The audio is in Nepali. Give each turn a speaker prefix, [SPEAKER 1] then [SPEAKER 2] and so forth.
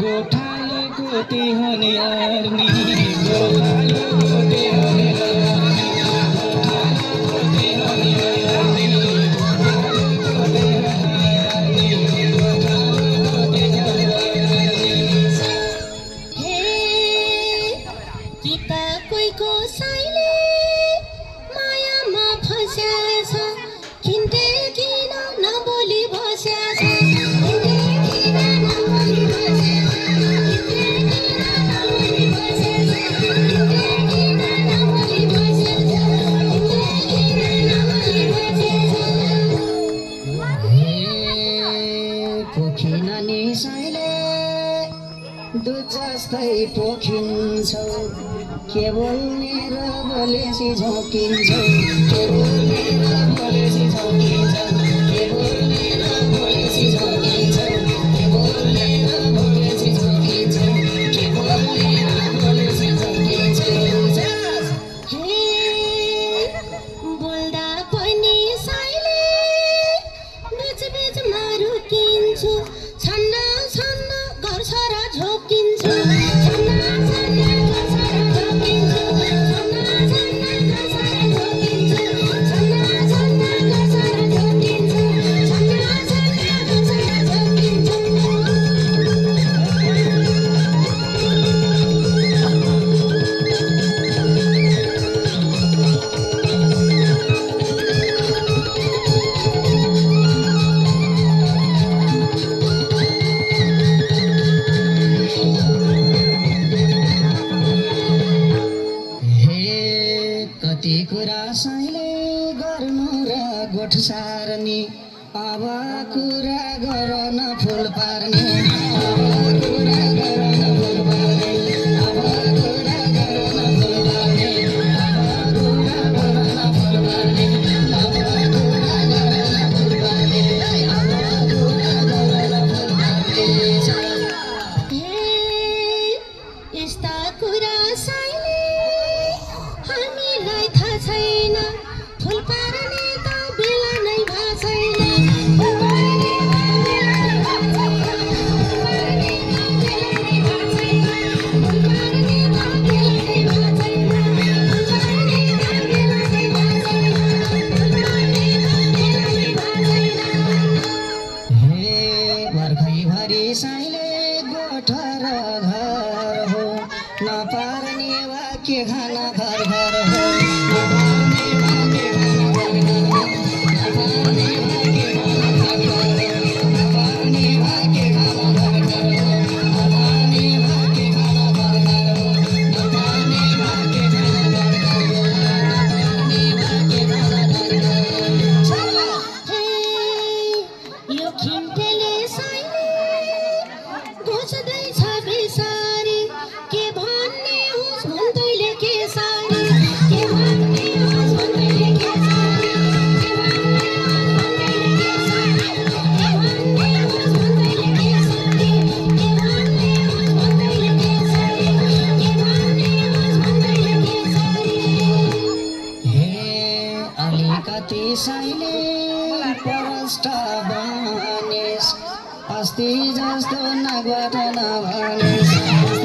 [SPEAKER 1] गोठालो तेहने आर्नी गोठालो तेहने जस्तै पोखिन्छौ के बोल्ने र बोलेसी झोकिन्छौ के बोल्ने र बोलेसी झोकिन्छौ के बोल्ने र बोलेसी झोकिन्छौ के बोल्ने र बोलेसी झोकिन्छौ के बोल्ने र बोलेसी झोकिन्छौ हे बोल्दा पनि साइले बिच बिचमा रुकिन्छु छन्न छन्न गर्छ र झोकिन्छु गोठ सार्ने अब कुरा गर्न फुल पार्ने अब कुरा गर्न फुल पार्ने अब कुरा गर्न फुल पार्ने अब कुरा गर्न फुल पार्ने अब कुरा गर्न फुल पार्ने अब कुरा गर्न फुल पार्ने हे यस्ता कुरा साइले हामीलाई थाहा छैन फुल पार्ने साइले गोठा र घर हो नपार्ने वा के खाना घर घर हो नपार्ने वा के खाना घर घर हो नपार्ने वा के खाना घर घर हो नपार्ने वा के खाना घर घर हो नपार्ने वा के खाना घर घर हो नपार्ने वा के खाना घर घर हो नपार्ने वा के खाना घर घर हो हे यो खिम्टेले साइले घोच्दैछ बिसारी के भन्ने होस् भन्दैले के सारी के भन्ने होस् भन्दैले के सारी के भन्ने होस् भन्दैले के सारी के भन्ने होस् भन्दैले के सारी के भन्ने होस् भन्दैले के सारी के भन्ने होस् भन्दैले के सारी हे अलिकति साइले परष्ट बनेस् अस्ति जस्तो नागबाट नभनेस्